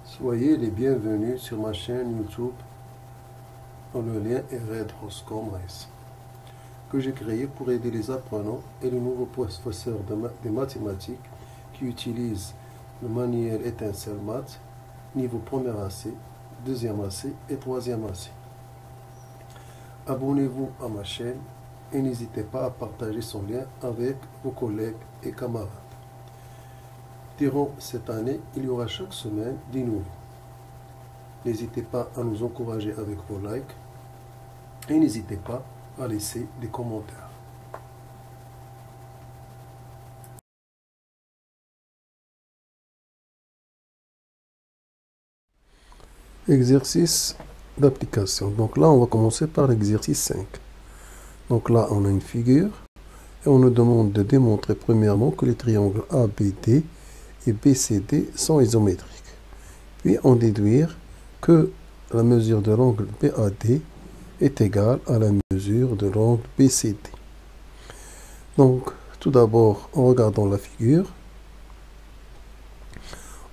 Soyez les bienvenus sur ma chaîne YouTube dont le lien est Red Roscoe Mice, que j'ai créé pour aider les apprenants et les nouveaux professeurs de mathématiques qui utilisent le manuel Étincelle Maths, niveau 1er AC, 2e AC et 3e AC. Abonnez-vous à ma chaîne et n'hésitez pas à partager son lien avec vos collègues et camarades. Durant cette année, il y aura chaque semaine des nouveaux. N'hésitez pas à nous encourager avec vos likes et n'hésitez pas à laisser des commentaires. Exercice d'application. Donc là, on va commencer par l'exercice 5. Donc là, on a une figure et on nous demande de démontrer premièrement que les triangles ABD et BCD sont isométriques. Puis on déduire que la mesure de l'angle BAD est égale à la mesure de l'angle BCD. Donc, tout d'abord, en regardant la figure,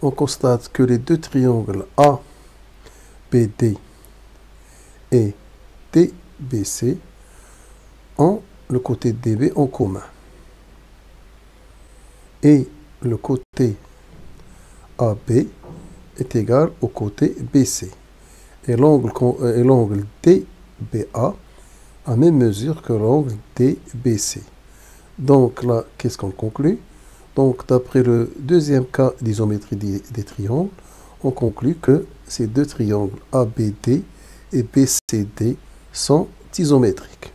on constate que les deux triangles ABD et DBC ont le côté DB en commun. Et le côté AB est égal au côté BC. Et l'angle DBA a même mesure que l'angle DBC. Donc là, qu'est-ce qu'on conclut? Donc, d'après le deuxième cas d'isométrie des triangles, on conclut que ces deux triangles ABD et BCD sont isométriques.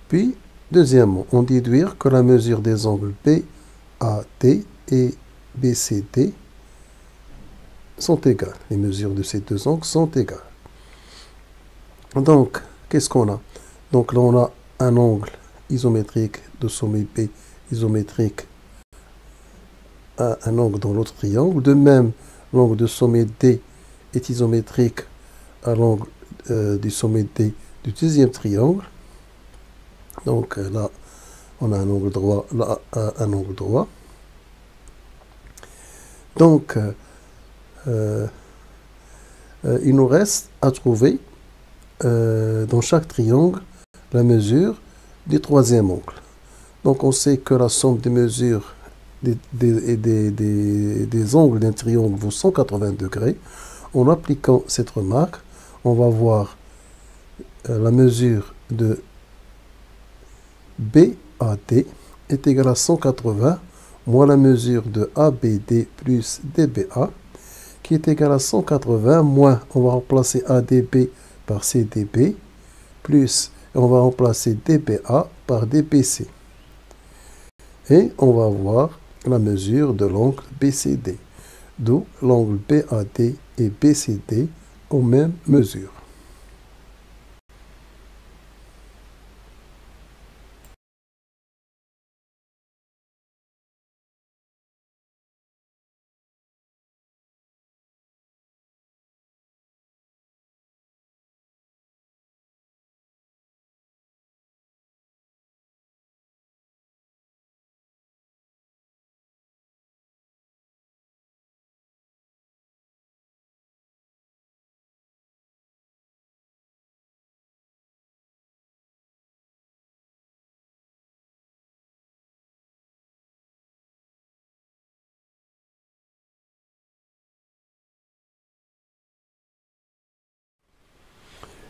Puis, deuxièmement, on déduire que la mesure des angles BAD et BCD sont égales. Les mesures de ces deux angles sont égales. Donc, qu'est-ce qu'on a? Donc là, on a un angle isométrique de sommet B, isométrique à un angle dans l'autre triangle. De même, l'angle de sommet D est isométrique à l'angle du sommet D du deuxième triangle. Donc là, on a un angle droit, là, un angle droit. Donc, il nous reste à trouver dans chaque triangle la mesure du troisième angle. Donc on sait que la somme des mesures des angles d'un triangle vaut 180 degrés. En appliquant cette remarque, on va voir la mesure de BAD est égale à 180 moins la mesure de ABD plus DBA qui est égale à 180 moins, on va remplacer ADB par CDB plus, on va remplacer DBA par DBC. Et on va avoir la mesure de l'angle BCD, d'où l'angle BAD et BCD ont même mesure.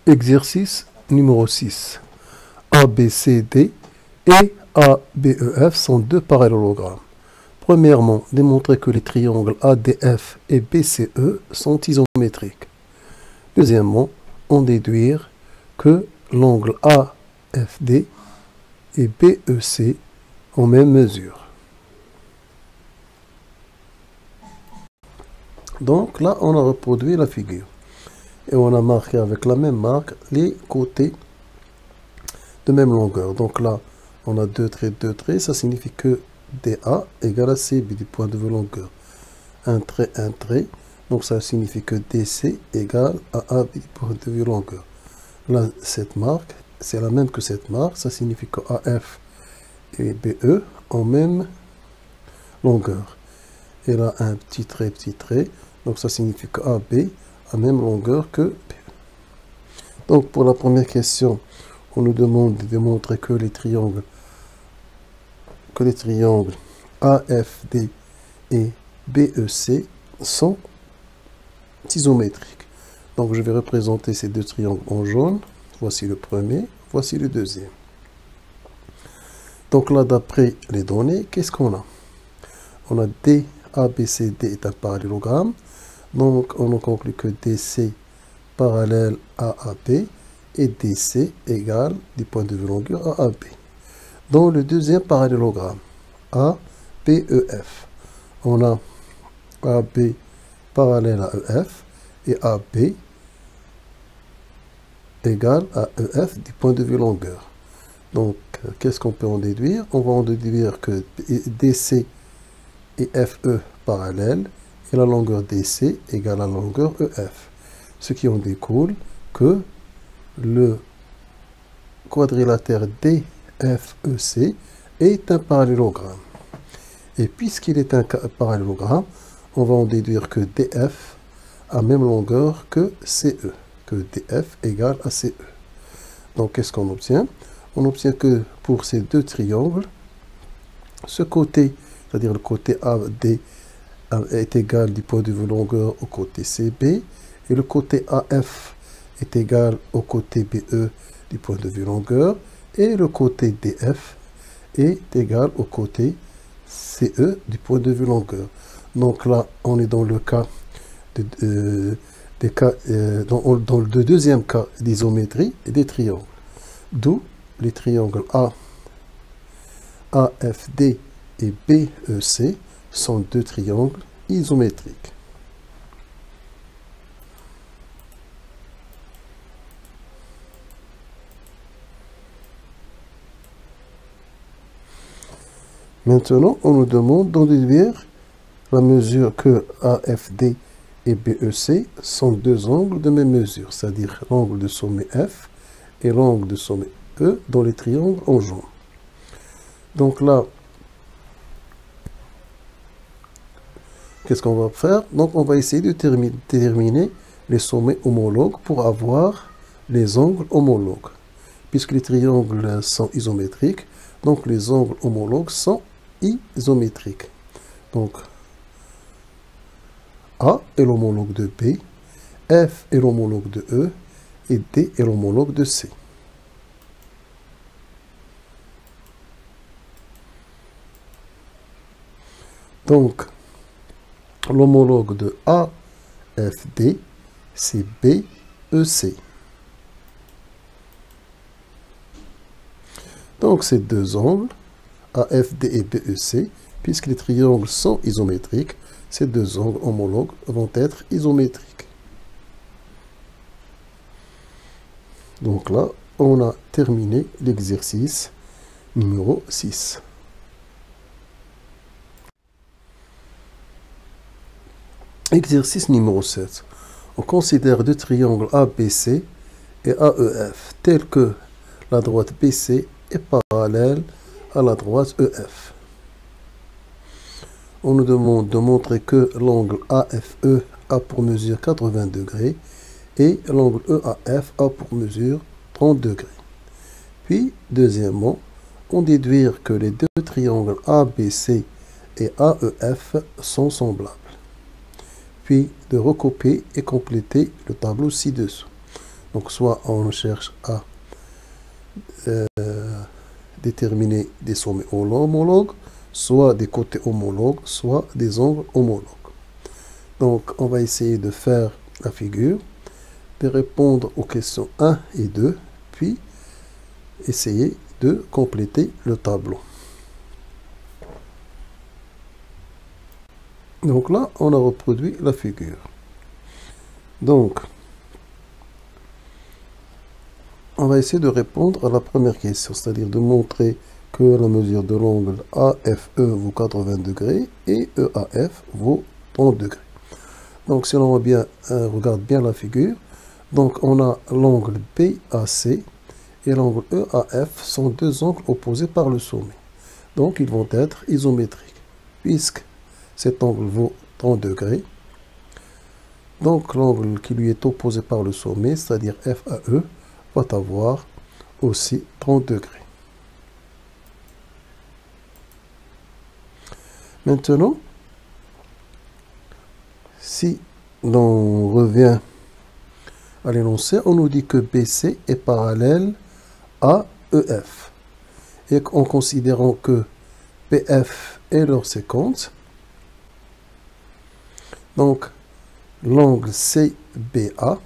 Exercice numéro 6. ABCD et ABEF sont deux parallélogrammes. Premièrement, démontrer que les triangles ADF et BCE sont isométriques. Deuxièmement, en déduire que l'angle AFD et BEC ont même mesure. Donc là, on a reproduit la figure. Et on a marqué avec la même marque les côtés de même longueur. Donc là, on a deux traits, ça signifie que DA égale à CB du point de vue longueur. Un trait, donc ça signifie que DC égale à AB du point de vue longueur. Là, cette marque, c'est la même que cette marque, ça signifie que AF et BE ont même longueur. et là un petit trait, donc ça signifie que AB a même longueur que B. Donc pour la première question, on nous demande de démontrer que les triangles AFD et BEC sont isométriques. Donc je vais représenter ces deux triangles en jaune. Voici le premier, voici le deuxième. Donc là, d'après les données, qu'est-ce qu'on a? On a DABCD est un parallélogramme. Donc on a conclu que DC parallèle à AB et DC égale du point de vue longueur à AB. Dans le deuxième parallélogramme, ABEF, on a AB parallèle à EF et AB égale à EF du point de vue longueur. Donc, qu'est-ce qu'on peut en déduire? On va en déduire que DC et FE parallèles et la longueur DC égale à la longueur EF. Ce qui en découle que le quadrilatère DFEC est un parallélogramme. Et puisqu'il est un parallélogramme, on va en déduire que DF a même longueur que CE, que DF égale à CE. Donc, qu'est-ce qu'on obtient? On obtient que pour ces deux triangles, ce côté, c'est-à-dire le côté AD, est égal du point de vue longueur au côté CB, et le côté AF est égal au côté BE du point de vue longueur, et le côté DF est égal au côté CE du point de vue longueur. Donc là, on est dans le cas dans le deuxième cas d'isométrie des triangles. D'où les triangles AFD et BEC sont deux triangles isométriques. Maintenant, on nous demande d'en déduire la mesure que AFD et BEC sont deux angles de même mesure, c'est-à-dire l'angle de sommet F et l'angle de sommet E dans les triangles en jaune. Donc là, qu'est-ce qu'on va faire? Donc on va essayer de déterminer les sommets homologues pour avoir les angles homologues. Puisque les triangles sont isométriques, donc les angles homologues sont isométriques. Donc A est l'homologue de B, F est l'homologue de E et D est l'homologue de C. Donc, l'homologue de AFD, c'est BEC. Donc, ces deux angles, AFD et BEC, puisque les triangles sont isométriques, ces deux angles homologues vont être isométriques. Donc là, on a terminé l'exercice numéro 6. Exercice numéro 7. On considère deux triangles ABC et AEF tels que la droite BC est parallèle à la droite EF. On nous demande de montrer que l'angle AFE a pour mesure 80 degrés et l'angle EAF a pour mesure 30 degrés. Puis, deuxièmement, on déduire que les deux triangles ABC et AEF sont semblables. Puis, de recopier et compléter le tableau ci-dessous. Donc, soit on cherche à déterminer des sommets homologues, soit des côtés homologues, soit des angles homologues. Donc, on va essayer de faire la figure, de répondre aux questions 1 et 2, puis essayer de compléter le tableau. Donc là, on a reproduit la figure. Donc, on va essayer de répondre à la première question, c'est-à-dire de montrer que la mesure de l'angle AFE vaut 80 degrés et EAF vaut 30 degrés. Donc, si on regarde bien la figure, donc on a l'angle BAC et l'angle EAF sont deux angles opposés par le sommet. Donc, ils vont être isométriques, puisque cet angle vaut 30 degrés. Donc l'angle qui lui est opposé par le sommet, c'est-à-dire FAE, va avoir aussi 30 degrés. Maintenant, si l'on revient à l'énoncé, on nous dit que BC est parallèle à EF. Et en considérant que PF est leur séquence, donc l'angle CBA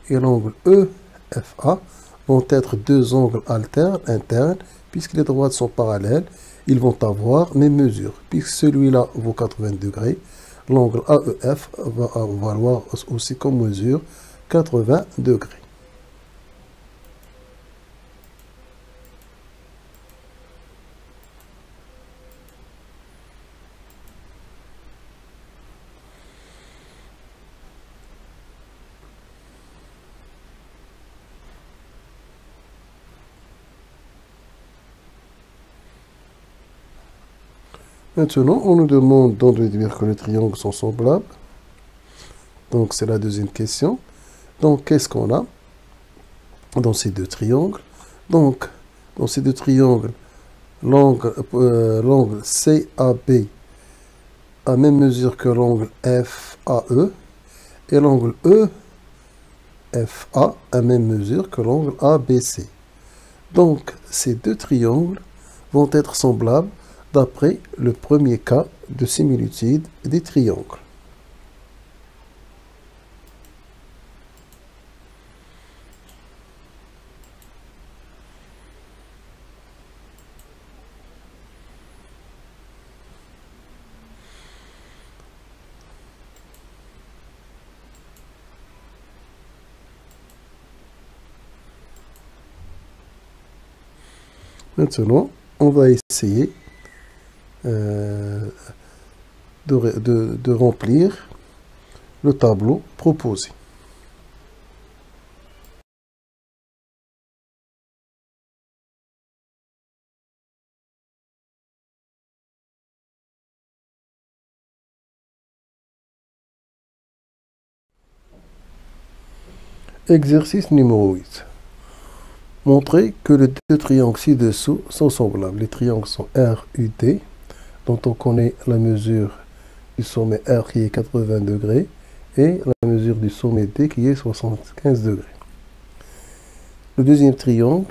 et l'angle EFA vont être deux angles internes, puisque les droites sont parallèles, ils vont avoir même mesure. Puisque celui-là vaut 80 degrés, l'angle AEF va valoir aussi comme mesure 80 degrés. Maintenant, on nous demande d'en déduire que les triangles sont semblables. Donc, c'est la deuxième question. Donc, qu'est-ce qu'on a dans ces deux triangles? Donc, dans ces deux triangles, l'angle CAB a même mesure que l'angle FAE et l'angle EFA a même mesure que l'angle ABC. Donc, ces deux triangles vont être semblables d'après le premier cas de similitude des triangles. Maintenant, on va essayer de remplir le tableau proposé. Exercice numéro 8. Montrer que les deux triangles ci-dessous sont semblables. Les triangles sont RUD, dont on connaît la mesure du sommet R qui est 80 degrés et la mesure du sommet D qui est 75 degrés. Le deuxième triangle,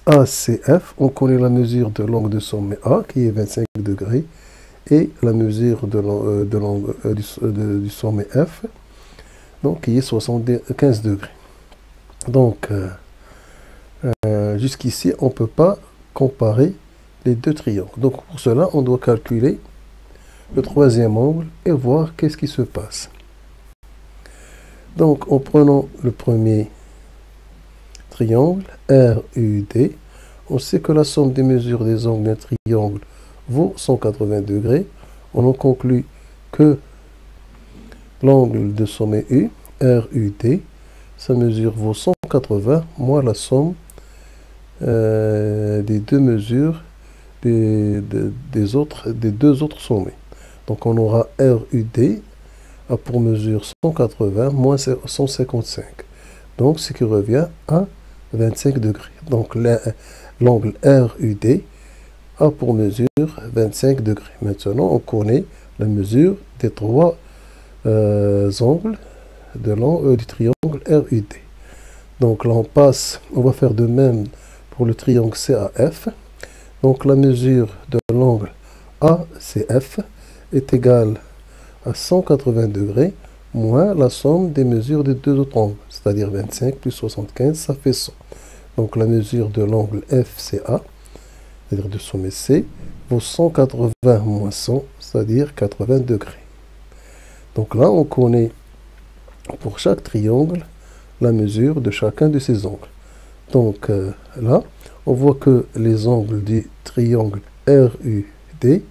ACF, on connaît la mesure de l'angle de sommet A qui est 25 degrés et la mesure de l'angle du sommet F donc, qui est 75 degrés. Donc, jusqu'ici, on ne peut pas comparer les deux triangles. Donc, pour cela, on doit calculer le troisième angle et voir qu'est-ce qui se passe. Donc, en prenant le premier triangle, RUD, on sait que la somme des mesures des angles d'un triangle vaut 180 degrés. On en conclut que l'angle de sommet U, RUD, sa mesure vaut 180 moins la somme des deux mesures des deux autres sommets. Donc on aura RUD a pour mesure 180 moins 155. Donc ce qui revient à 25 degrés. Donc l'angle RUD a pour mesure 25 degrés. Maintenant on connaît la mesure des trois angles du triangle RUD. Donc là on va faire de même pour le triangle CAF. Donc la mesure de l'angle ACF est égale à 180 degrés moins la somme des mesures des deux autres angles, c'est-à-dire 25 plus 75, ça fait 100. Donc la mesure de l'angle FCA, c'est-à-dire du sommet C, vaut 180 moins 100, c'est-à-dire 80 degrés. Donc là, on connaît pour chaque triangle la mesure de chacun de ces angles. Donc là, on voit que les angles du triangle RUD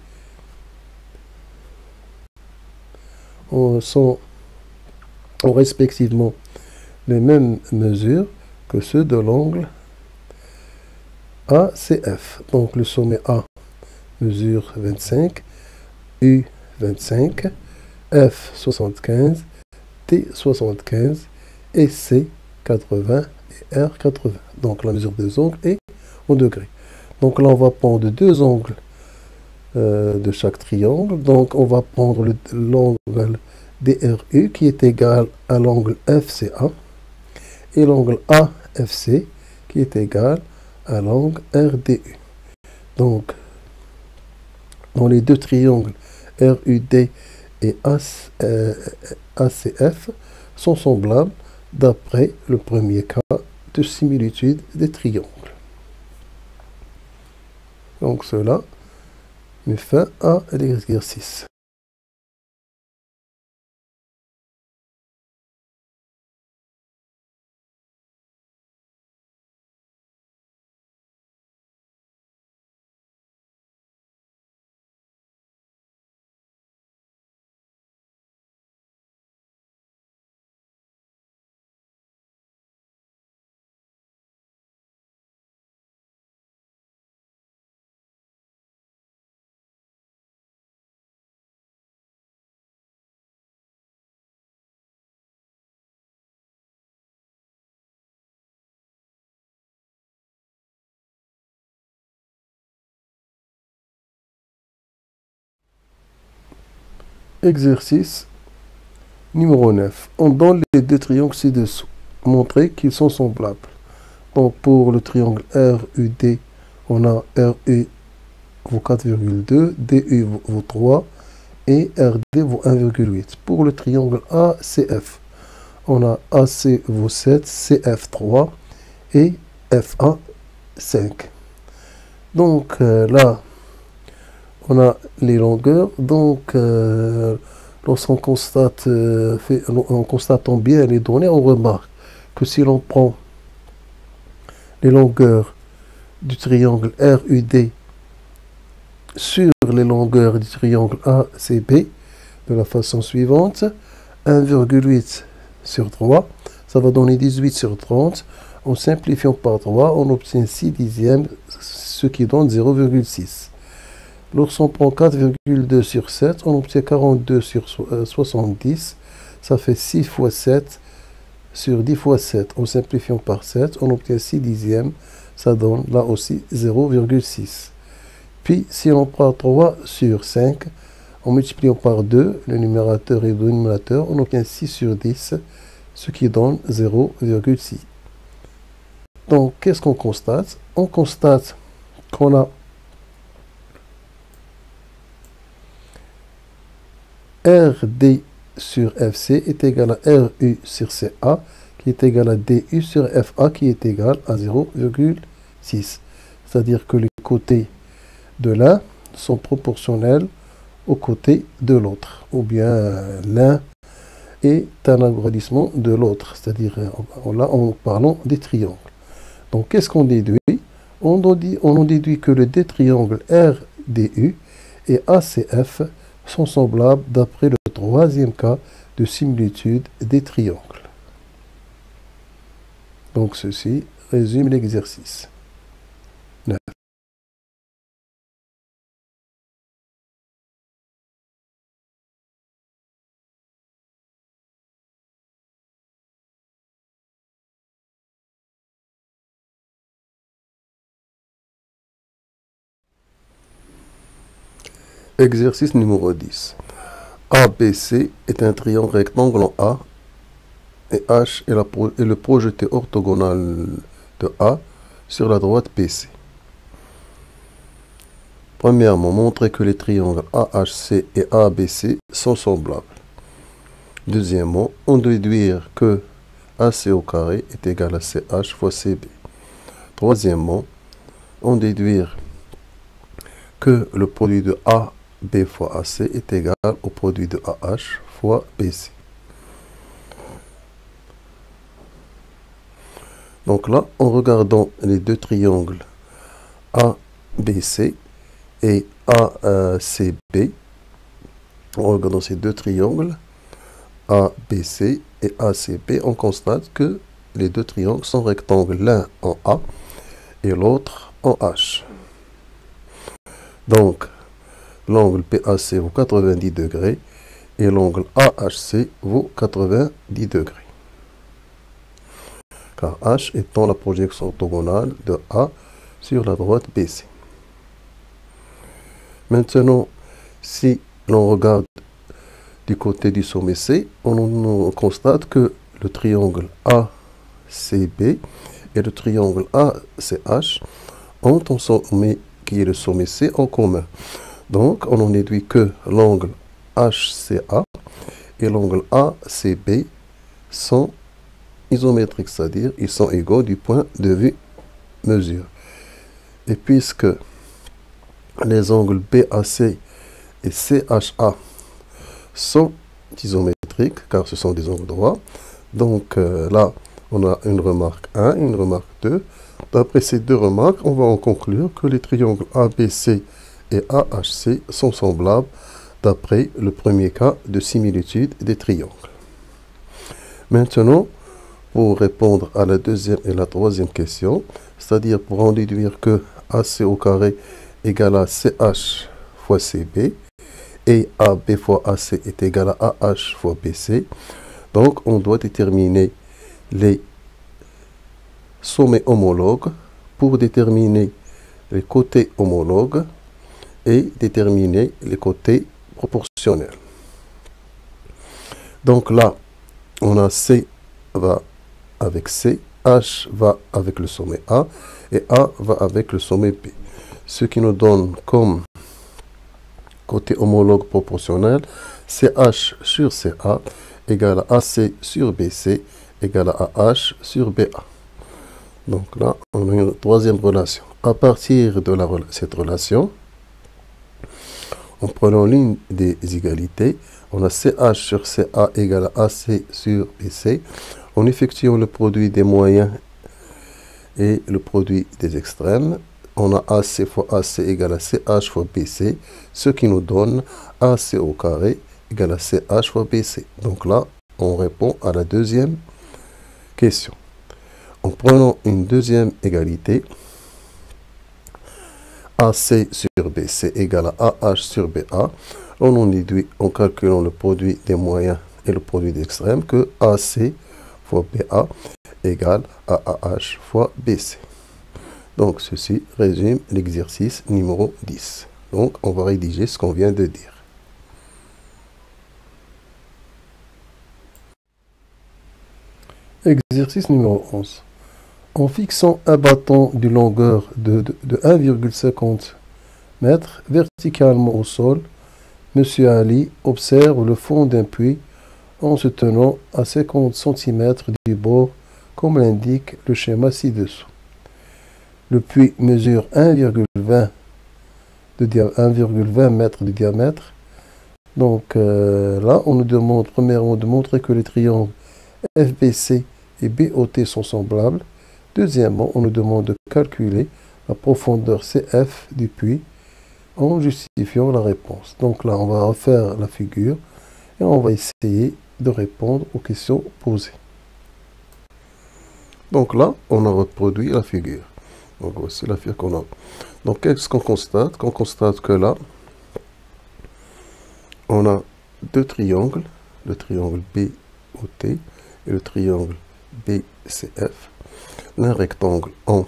ont respectivement les mêmes mesures que ceux de l'angle ACF. Donc le sommet A mesure 25, U 25, F 75, T 75 et C 80 et R 80. Donc la mesure des angles est en degrés. Donc là on va prendre deux angles de chaque triangle. Donc on va prendre l'angle DRU qui est égal à l'angle FCA et l'angle AFC qui est égal à l'angle RDU. Donc dans les deux triangles RUD et ACF sont semblables d'après le premier cas de similitude des triangles. Donc cela met fin à l'exercice. Exercice numéro 9. On donne les deux triangles ci-dessous. Montrer qu'ils sont semblables. Donc pour le triangle RUD, on a RU vaut 4,2, DU vaut 3 et RD vaut 1,8. Pour le triangle ACF, on a AC vaut 7, CF 3 et FA 5. Donc là, on a les longueurs. Donc lorsqu'on constate, en constatant bien les données, on remarque que si l'on prend les longueurs du triangle RUD sur les longueurs du triangle ACB de la façon suivante, 1,8 sur 3, ça va donner 18 sur 30. En simplifiant par 3, on obtient 6 dixièmes, ce qui donne 0,6. Lorsqu'on prend 4,2 sur 7, on obtient 42 sur 70. Ça fait 6 fois 7 sur 10 fois 7. En simplifiant par 7, on obtient 6 dixièmes. Ça donne là aussi 0,6. Puis, si on prend 3 sur 5, en multipliant par 2, le numérateur et le dénominateur, on obtient 6 sur 10, ce qui donne 0,6. Donc, qu'est-ce qu'on constate? On constate qu'on a RD sur FC est égal à RU sur CA, qui est égal à DU sur FA, qui est égal à 0,6. C'est-à-dire que les côtés de l'un sont proportionnels aux côtés de l'autre, ou bien l'un est un agrandissement de l'autre, c'est-à-dire là en parlant des triangles. Donc qu'est-ce qu'on déduit? On en déduit que les deux triangles RDU et ACF sont semblables d'après le troisième cas de similitude des triangles. Donc ceci résume l'exercice. Exercice numéro 10. ABC est un triangle rectangle en A et H est le projeté orthogonal de A sur la droite PC. Premièrement, montrer que les triangles AHC et ABC sont semblables. Deuxièmement, on déduire que AC au carré est égal à CH fois CB. Troisièmement, on déduire que le produit de AB fois AC est égal au produit de AH fois BC. Donc là, en regardant les deux triangles ABC et ACB, en regardant ces deux triangles ABC et ACB, on constate que les deux triangles sont rectangles, l'un en A et l'autre en H. Donc, l'angle PAC vaut 90 degrés et l'angle AHC vaut 90 degrés. Car H étant la projection orthogonale de A sur la droite BC. Maintenant, si l'on regarde du côté du sommet C, on constate que le triangle ACB et le triangle ACH ont un sommet qui est le sommet C en commun. Donc, on en déduit que l'angle HCA et l'angle ACB sont isométriques, c'est-à-dire ils sont égaux du point de vue mesure. Et puisque les angles BAC et CHA sont isométriques, car ce sont des angles droits, donc là, on a une remarque 1 et une remarque 2. D'après ces deux remarques, on va en conclure que les triangles ABC et AHC sont semblables d'après le premier cas de similitude des triangles. Maintenant, pour répondre à la deuxième et la troisième question, c'est-à-dire pour en déduire que AC au carré égale à CH fois CB et AB fois AC est égal à AH fois BC, donc on doit déterminer les sommets homologues pour déterminer les côtés homologues et déterminer les côtés proportionnels. Donc là, on a C va avec C, H va avec le sommet A et A va avec le sommet B. Ce qui nous donne comme côté homologue proportionnel CH sur CA égale à AC sur BC égale à AH sur BA. Donc là, on a une troisième relation. À partir de cette relation, en prenant l'une des égalités, on a CH sur CA égale à AC sur BC. En effectuant le produit des moyens et le produit des extrêmes, on a AC fois AC égale à CH fois BC, ce qui nous donne AC au carré égale à CH fois BC. Donc là, on répond à la deuxième question. En prenant une deuxième égalité, AC sur BC égale à AH sur BA, on en déduit en calculant le produit des moyens et le produit des extrêmes que AC fois BA égale à AH fois BC. Donc, ceci résume l'exercice numéro 10. Donc, on va rédiger ce qu'on vient de dire. Exercice numéro 11. En fixant un bâton d'une longueur de 1,50 m verticalement au sol, M. Ali observe le fond d'un puits en se tenant à 50 cm du bord, comme l'indique le schéma ci-dessous. Le puits mesure 1,20 m de diamètre. Donc là, on nous demande premièrement de montrer que les triangles FBC et BOT sont semblables. Deuxièmement, on nous demande de calculer la profondeur CF du puits en justifiant la réponse. Donc là, on va refaire la figure et on va essayer de répondre aux questions posées. Donc là, on a reproduit la figure. Donc voici la figure qu'on a. Donc qu'est-ce qu'on constate? On constate que là, on a deux triangles, le triangle BOT et le triangle BCF. L'un rectangle en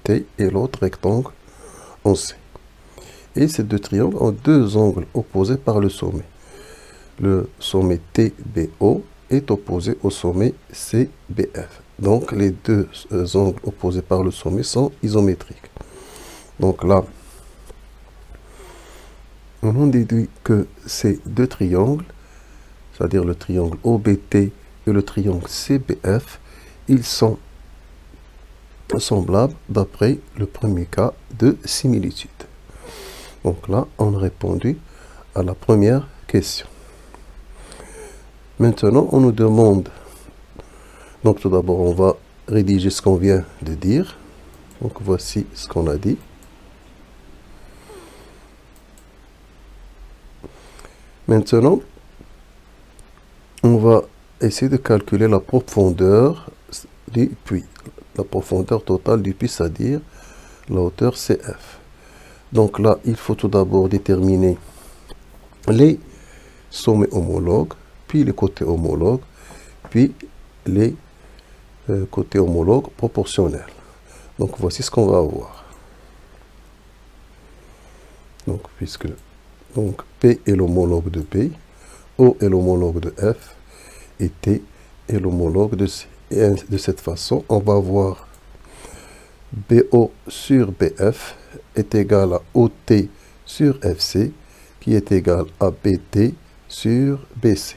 T et l'autre rectangle en C. Et ces deux triangles ont deux angles opposés par le sommet. Le sommet TBO est opposé au sommet CBF. Donc les deux angles opposés par le sommet sont isométriques. Donc là, on en déduit que ces deux triangles, c'est-à-dire le triangle OBT et le triangle CBF, ils sont semblables d'après le premier cas de similitude. Donc là, on a répondu à la première question. Maintenant, on nous demande, donc tout d'abord, on va rédiger ce qu'on vient de dire. Donc voici ce qu'on a dit. Maintenant, on va essayer de calculer la profondeur du puits. La profondeur totale du puits, c'est-à-dire la hauteur CF. Donc là, il faut tout d'abord déterminer les sommets homologues, puis les côtés homologues, puis les côtés homologues proportionnels. Donc voici ce qu'on va avoir. Donc P est l'homologue de P, O est l'homologue de F, et T est l'homologue de C. Et de cette façon, on va avoir BO sur BF est égal à OT sur FC, qui est égal à BT sur BC.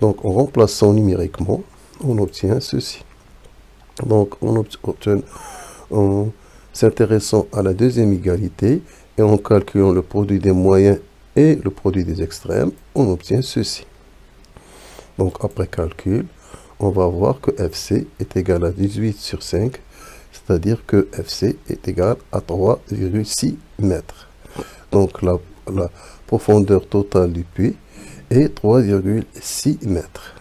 Donc en remplaçant numériquement, on obtient ceci. Donc en s'intéressant à la deuxième égalité et en calculant le produit des moyens et le produit des extrêmes, on obtient ceci. Donc après calcul, on va voir que FC est égal à 18 sur 5, c'est-à-dire que FC est égal à 3,6 mètres. Donc la profondeur totale du puits est 3,6 mètres.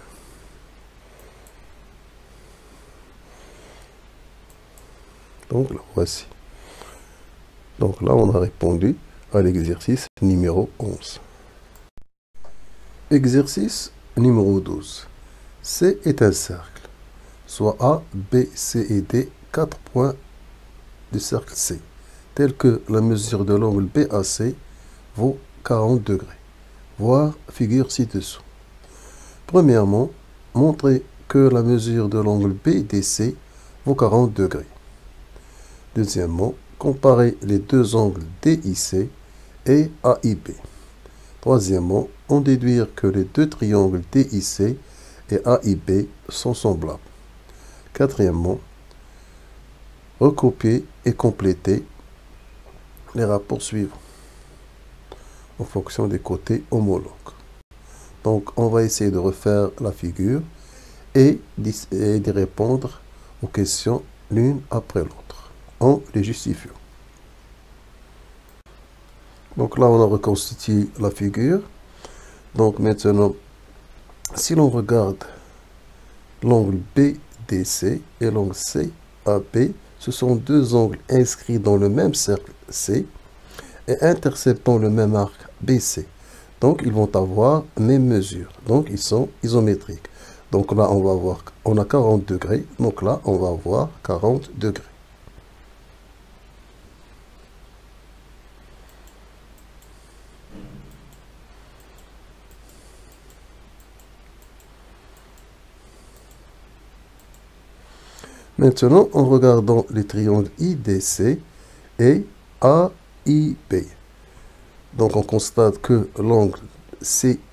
Donc là, voici. Donc là, on a répondu à l'exercice numéro 11. Exercice numéro 12. C est un cercle, soit A, B, C et D, 4 points du cercle C, tel que la mesure de l'angle BAC vaut 40 degrés. Voir figure ci-dessous. Premièrement, montrer que la mesure de l'angle BDC vaut 40 degrés. Deuxièmement, comparer les deux angles DIC et AIB. Troisièmement, en déduire que les deux triangles DIC et AIB sont semblables. Quatrièmement, recopier et compléter les rapports suivants en fonction des côtés homologues. Donc, on va essayer de refaire la figure et d'y répondre aux questions l'une après l'autre en les justifiant. Donc là, on a reconstitué la figure. Donc maintenant, si l'on regarde l'angle BDC et l'angle CAB, ce sont deux angles inscrits dans le même cercle C et interceptant le même arc BC. Donc, ils vont avoir même mesure. Donc, ils sont isométriques. Donc là, on va voir, on a 40 degrés. Donc là, on va avoir 40 degrés. Maintenant, en regardant les triangles IDC et AIB. Donc, on constate que l'angle CID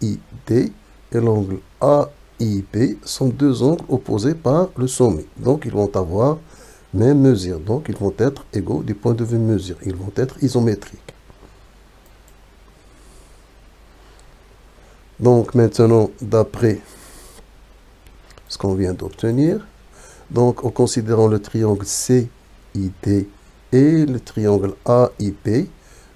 et l'angle AIB sont deux angles opposés par le sommet. Donc, ils vont avoir même mesure. Donc, ils vont être égaux du point de vue mesure. Ils vont être isométriques. Donc, maintenant, d'après ce qu'on vient d'obtenir, donc en considérant le triangle CID et le triangle AIB,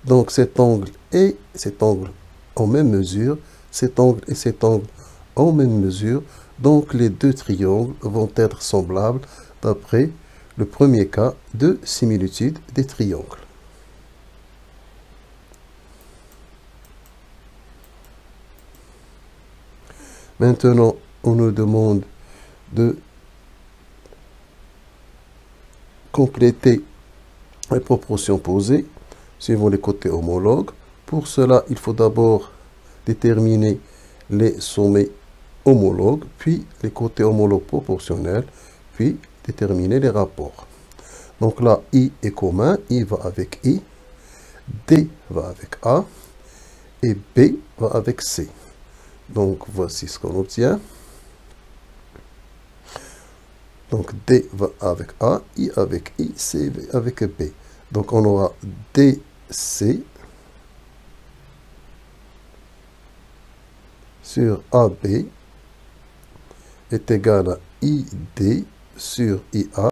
donc cet angle et cet angle en même mesure, cet angle et cet angle en même mesure, donc les deux triangles vont être semblables d'après le premier cas de similitude des triangles. Maintenant, on nous demande de compléter les proportions posées suivant les côtés homologues. Pour cela, il faut d'abord déterminer les sommets homologues, puis les côtés homologues proportionnels, puis déterminer les rapports. Donc là, I est commun, I va avec I, D va avec A, et B va avec C. Donc voici ce qu'on obtient. Donc D va avec A, I avec I, C avec B. Donc on aura DC sur AB est égal à ID sur IA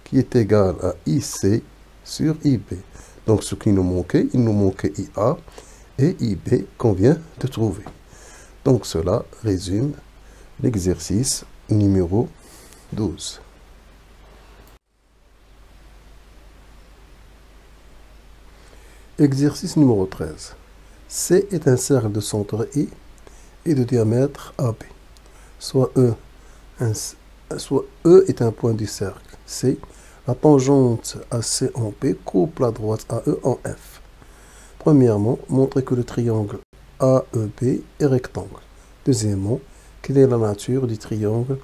qui est égal à IC sur IB. Donc ce qui nous manquait, il nous manquait IA et IB qu'on vient de trouver. Donc cela résume l'exercice numéro 12. Exercice numéro 13. C est un cercle de centre I et de diamètre AB. Soit E est un point du cercle C. La tangente AC en P coupe la droite AE en F. Premièrement, montrer que le triangle AEB est rectangle. Deuxièmement, quelle est la nature du triangle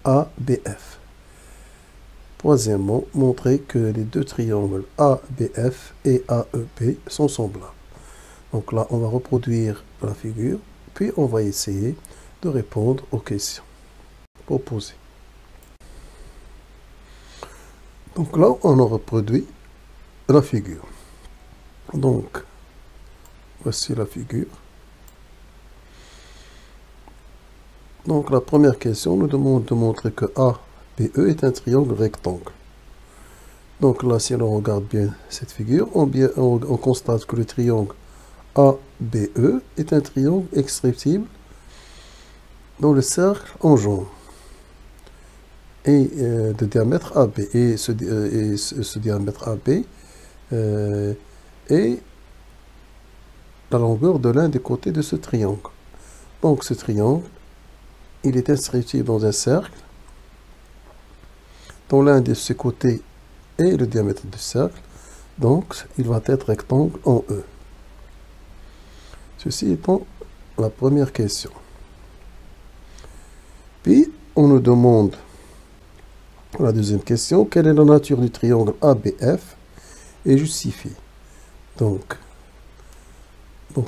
ABF. Troisièmement, montrer que les deux triangles ABF et AEB sont semblables. Donc là, on va reproduire la figure, puis on va essayer de répondre aux questions proposées. Donc là, on a reproduit la figure. Donc, voici la figure. Donc, la première question nous demande de montrer que ABE est un triangle rectangle. Donc là, si on regarde bien cette figure, on constate que le triangle ABE est un triangle extractible dans le cercle en jaune et de diamètre AB. Et ce diamètre AB est la longueur de l'un des côtés de ce triangle. Donc ce triangle, il est inscrit dans un cercle dont l'un de ses côtés est le diamètre du cercle. Donc il va être rectangle en E. Ceci étant la première question. Puis on nous demande la deuxième question, quelle est la nature du triangle ABF et justifie. Donc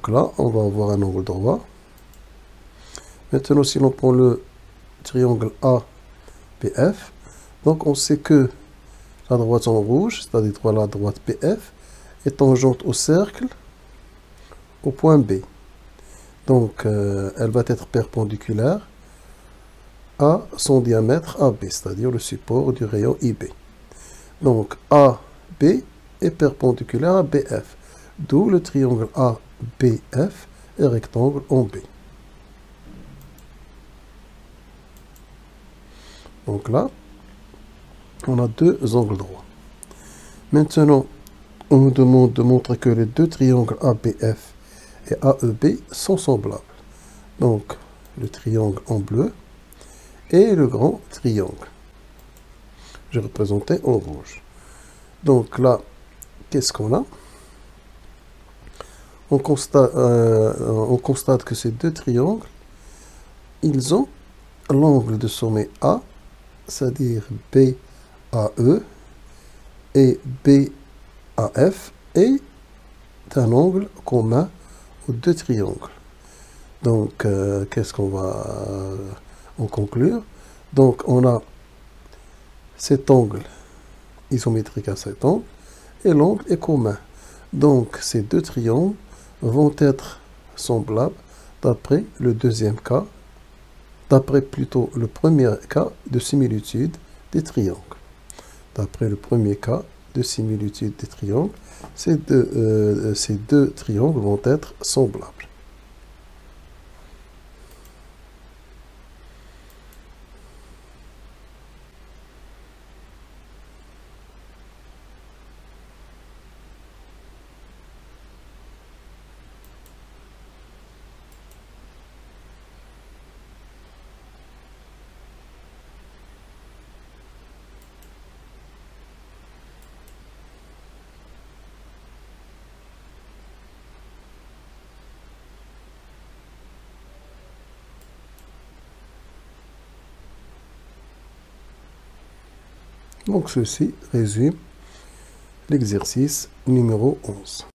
là, on va avoir un angle droit. Maintenant, si l'on prend le triangle ABF, donc on sait que la droite en rouge, c'est-à-dire la droite BF, est tangente au cercle au point B. Donc, elle va être perpendiculaire à son diamètre AB, c'est-à-dire le support du rayon IB. Donc, AB est perpendiculaire à BF, d'où le triangle ABF est rectangle en B. Donc là, on a deux angles droits. Maintenant, on nous demande de montrer que les deux triangles ABF et AEB sont semblables. Donc, le triangle en bleu et le grand triangle. Je représentais en rouge. Donc là, qu'est-ce qu'on a? On constate que ces deux triangles, ils ont l'angle de sommet A, c'est-à-dire BAE et BAF, est un angle commun aux deux triangles. Donc, qu'est-ce qu'on va en conclure? Donc, on a cet angle isométrique à cet angle et l'angle est commun. Donc, ces deux triangles vont être semblables d'après le deuxième cas, d'après plutôt le premier cas de similitude des triangles. D'après le premier cas de similitude des triangles, ces deux triangles vont être semblables. Donc ceci résume l'exercice numéro 11.